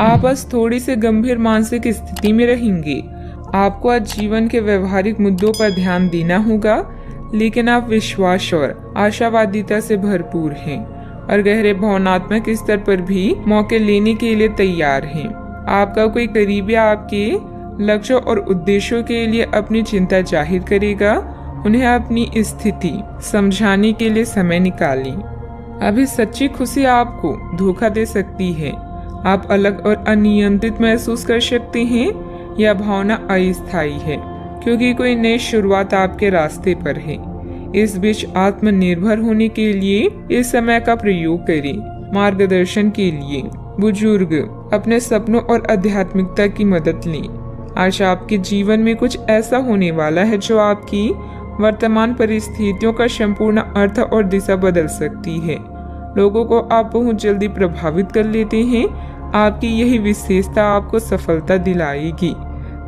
आप आज थोड़ी सी गंभीर मानसिक स्थिति में रहेंगे। आपको आज जीवन के व्यवहारिक मुद्दों पर ध्यान देना होगा, लेकिन आप विश्वास और आशावादिता से भरपूर हैं और गहरे भावनात्मक स्तर पर भी मौके लेने के लिए तैयार हैं। आपका कोई करीबी आपके लक्ष्यों और उद्देश्यों के लिए अपनी चिंता जाहिर करेगा। उन्हें अपनी स्थिति समझाने के लिए समय निकालें। अभी सच्ची खुशी आपको धोखा दे सकती है। आप अलग और अनियंत्रित महसूस कर सकते हैं। यह भावना अस्थायी है क्योंकि कोई नई शुरुआत आपके रास्ते पर है। इस बीच आत्मनिर्भर होने के लिए इस समय का प्रयोग करें। मार्गदर्शन के लिए बुजुर्ग अपने सपनों और आध्यात्मिकता की मदद लें। आज आपके जीवन में कुछ ऐसा होने वाला है जो आपकी वर्तमान परिस्थितियों का संपूर्ण अर्थ और दिशा बदल सकती है। लोगों को आप बहुत जल्दी प्रभावित कर लेते हैं। आपकी यही विशेषता आपको सफलता दिलाएगी।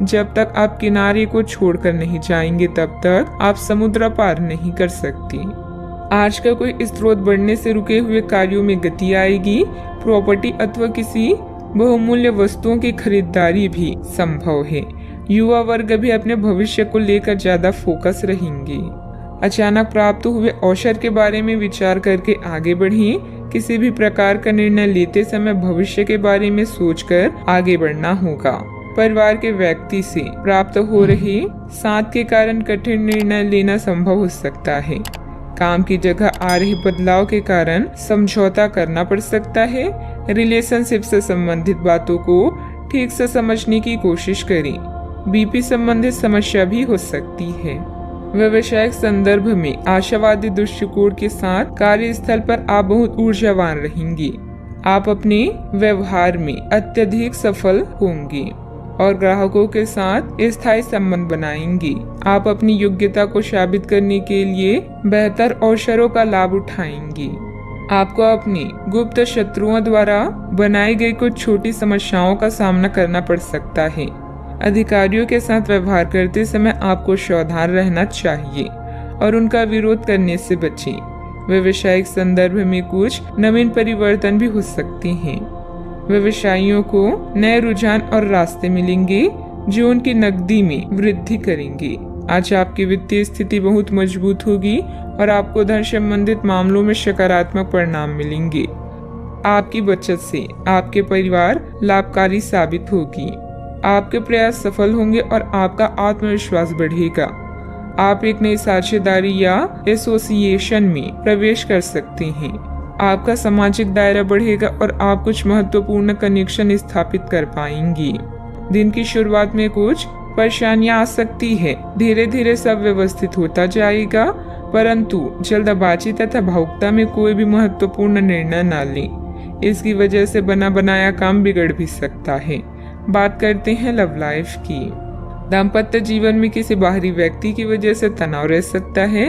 जब तक आप किनारे को छोड़कर नहीं जाएंगे तब तक आप समुद्र पार नहीं कर सकते। आज का कोई स्रोत बढ़ने से रुके हुए कार्यों में गति आएगी। प्रॉपर्टी अथवा किसी बहुमूल्य वस्तुओं की खरीदारी भी संभव है। युवा वर्ग भी अपने भविष्य को लेकर ज्यादा फोकस रहेंगे। अचानक प्राप्त हुए अवसर के बारे में विचार करके आगे बढ़ें। किसी भी प्रकार का निर्णय लेते समय भविष्य के बारे में सोचकर आगे बढ़ना होगा। परिवार के व्यक्ति से प्राप्त हो रहे साथ के कारण कठिन निर्णय लेना संभव हो सकता है। काम की जगह आ रहे बदलाव के कारण समझौता करना पड़ सकता है। रिलेशनशिप से संबंधित बातों को ठीक से समझने की कोशिश करें। बीपी संबंधित समस्या भी हो सकती है। व्यवसायिक संदर्भ में आशावादी दृष्टिकोण के साथ कार्यस्थल पर आप बहुत ऊर्जावान रहेंगे। आप अपने व्यवहार में अत्यधिक सफल होंगे और ग्राहकों के साथ स्थायी संबंध बनाएंगे। आप अपनी योग्यता को साबित करने के लिए बेहतर अवसरों का लाभ उठाएंगे। आपको अपने गुप्त शत्रुओं द्वारा बनाई गई कुछ छोटी समस्याओं का सामना करना पड़ सकता है। अधिकारियों के साथ व्यवहार करते समय आपको सावधान रहना चाहिए और उनका विरोध करने से बचें। व्यवसायिक संदर्भ में कुछ नवीन परिवर्तन भी हो सकते हैं। व्यवसायियों को नए रुझान और रास्ते मिलेंगे जो उनकी नकदी में वृद्धि करेंगे। आज आपकी वित्तीय स्थिति बहुत मजबूत होगी और आपको धन संबंधित मामलों में सकारात्मक परिणाम मिलेंगे। आपकी बचत से आपके परिवार लाभकारी साबित होगी। आपके प्रयास सफल होंगे और आपका आत्मविश्वास बढ़ेगा। आप एक नई साझेदारी या एसोसिएशन में प्रवेश कर सकते हैं। आपका सामाजिक दायरा बढ़ेगा और आप कुछ महत्वपूर्ण कनेक्शन स्थापित कर पाएंगे। दिन की शुरुआत में कुछ परेशानियां आ सकती है। धीरे धीरे सब व्यवस्थित होता जाएगा, परंतु जल्दबाजी तथा भावुकता में कोई भी महत्वपूर्ण निर्णय न लें। इसकी वजह से बना बनाया काम बिगड़ भी सकता है। बात करते हैं लव लाइफ की। दाम्पत्य जीवन में किसी बाहरी व्यक्ति की वजह से तनाव रह सकता है।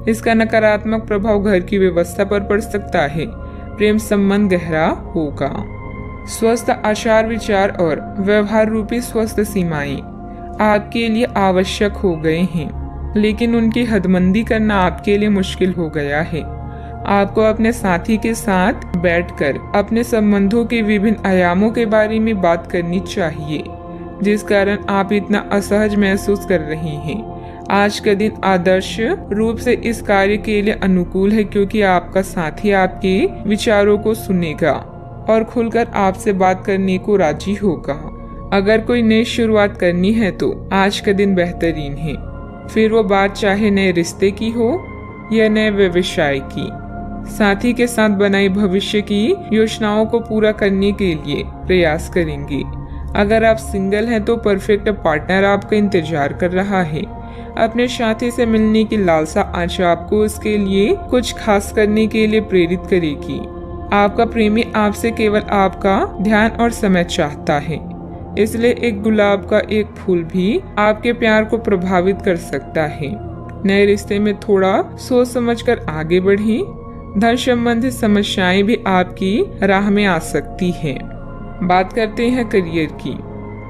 इसका नकारात्मक प्रभाव घर की व्यवस्था पर पड़ सकता है। प्रेम संबंध गहरा होगा। स्वस्थ आचार विचार और व्यवहार रूपी स्वस्थ सीमाएं आपके लिए आवश्यक हो गए हैं, लेकिन उनकी हदबंदी करना आपके लिए मुश्किल हो गया है। आपको अपने साथी के साथ बैठकर अपने संबंधों के विभिन्न आयामों के बारे में बात करनी चाहिए, जिस कारण आप इतना असहज महसूस कर रहे हैं। आज का दिन आदर्श रूप से इस कार्य के लिए अनुकूल है क्योंकि आपका साथी आपके विचारों को सुनेगा और खुलकर आपसे बात करने को राजी होगा। अगर कोई नई शुरुआत करनी है तो आज का दिन बेहतरीन है। फिर वो बात चाहे नए रिश्ते की हो या नए व्यवसाय की। साथी के साथ बनाई भविष्य की योजनाओं को पूरा करने के लिए प्रयास करेंगे। अगर आप सिंगल हैं तो परफेक्ट पार्टनर आपका इंतजार कर रहा है। अपने साथी से मिलने की लालसा आज आपको उसके लिए कुछ खास करने के लिए प्रेरित करेगी। आपका प्रेमी आपसे केवल आपका ध्यान और समय चाहता है, इसलिए एक गुलाब का एक फूल भी आपके प्यार को प्रभावित कर सकता है। नए रिश्ते में थोड़ा सोच समझकर आगे बढ़ें। धन संबंधित समस्याएं भी आपकी राह में आ सकती हैं। बात करते हैं करियर की।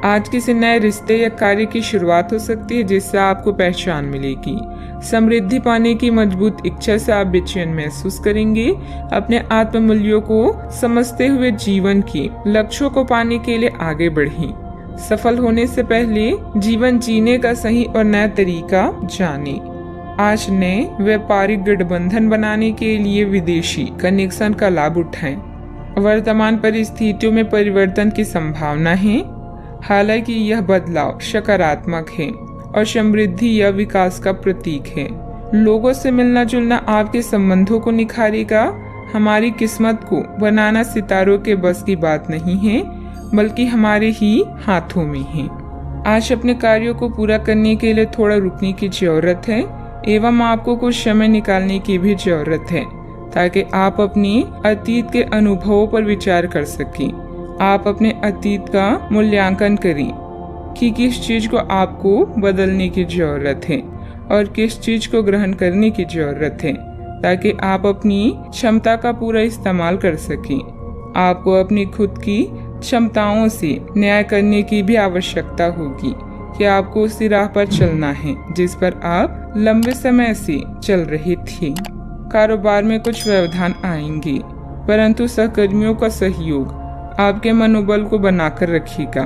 आज किसी नए रिश्ते या कार्य की शुरुआत हो सकती है जिससे आपको पहचान मिलेगी। समृद्धि पाने की मजबूत इच्छा से आप बेचैन महसूस करेंगे। अपने आत्म मूल्यों को समझते हुए जीवन के लक्ष्यों को पाने के लिए आगे बढ़ें। सफल होने से पहले जीवन जीने का सही और नया तरीका जाने। आज नए व्यापारिक गठबंधन बनाने के लिए विदेशी कनेक्शन का लाभ उठाएं। वर्तमान परिस्थितियों में परिवर्तन की संभावना है, हालांकि यह बदलाव सकारात्मक है और समृद्धि या विकास का प्रतीक है। लोगों से मिलना जुलना आपके संबंधों को निखारेगा। हमारी किस्मत को बनाना सितारों के बस की बात नहीं है, बल्कि हमारे ही हाथों में है। आज अपने कार्यों को पूरा करने के लिए थोड़ा रुकने की जरूरत है एवं आपको कुछ समय निकालने की भी जरूरत है, ताकि आप अपने अतीत के अनुभवों पर विचार कर सकें। आप अपने अतीत का मूल्यांकन करें कि किस चीज को आपको बदलने की जरूरत है और किस चीज को ग्रहण करने की जरूरत है, ताकि आप अपनी क्षमता का पूरा इस्तेमाल कर सकें। आपको अपनी खुद की क्षमताओं से न्याय करने की भी आवश्यकता होगी कि आपको उसी राह पर चलना है जिस पर आप लंबे समय से चल रहे थे। कारोबार में कुछ व्यवधान आएंगे, परंतु सहकर्मियों का सहयोग आपके मनोबल को बनाकर रखेगा।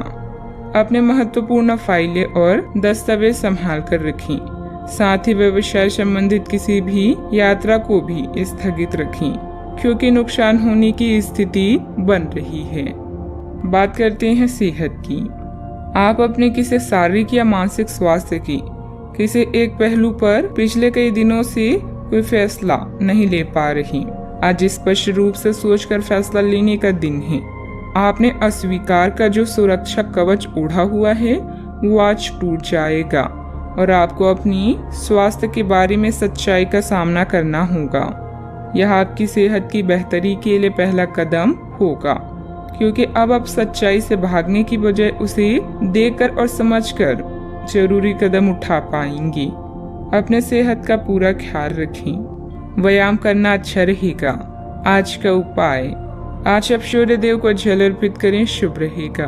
अपने महत्वपूर्ण फाइलें और दस्तावेज संभाल कर रखें। साथ ही व्यवसाय संबंधित किसी भी यात्रा को भी स्थगित रखें, क्योंकि नुकसान होने की स्थिति बन रही है। बात करते हैं सेहत की। आप अपने किसी शारीरिक या मानसिक स्वास्थ्य की किसी एक पहलू पर पिछले कई दिनों से कोई फैसला नहीं ले पा रही। आज स्पष्ट रूप से सोचकर फैसला लेने का दिन है। आपने अस्वीकार का जो सुरक्षा कवच ओढ़ा हुआ है वो आज टूट जाएगा और आपको अपनी स्वास्थ्य के बारे में सच्चाई का सामना करना होगा। यह आपकी सेहत की बेहतरी के लिए पहला कदम होगा, क्योंकि अब आप सच्चाई से भागने की बजाय उसे देखकर और समझकर जरूरी कदम उठा पाएंगे। अपने सेहत का पूरा ख्याल रखें। व्यायाम करना अच्छा रहेगा। आज का उपाय, आज आप सूर्य देव को जल अर्पित करें, शुभ रहेगा।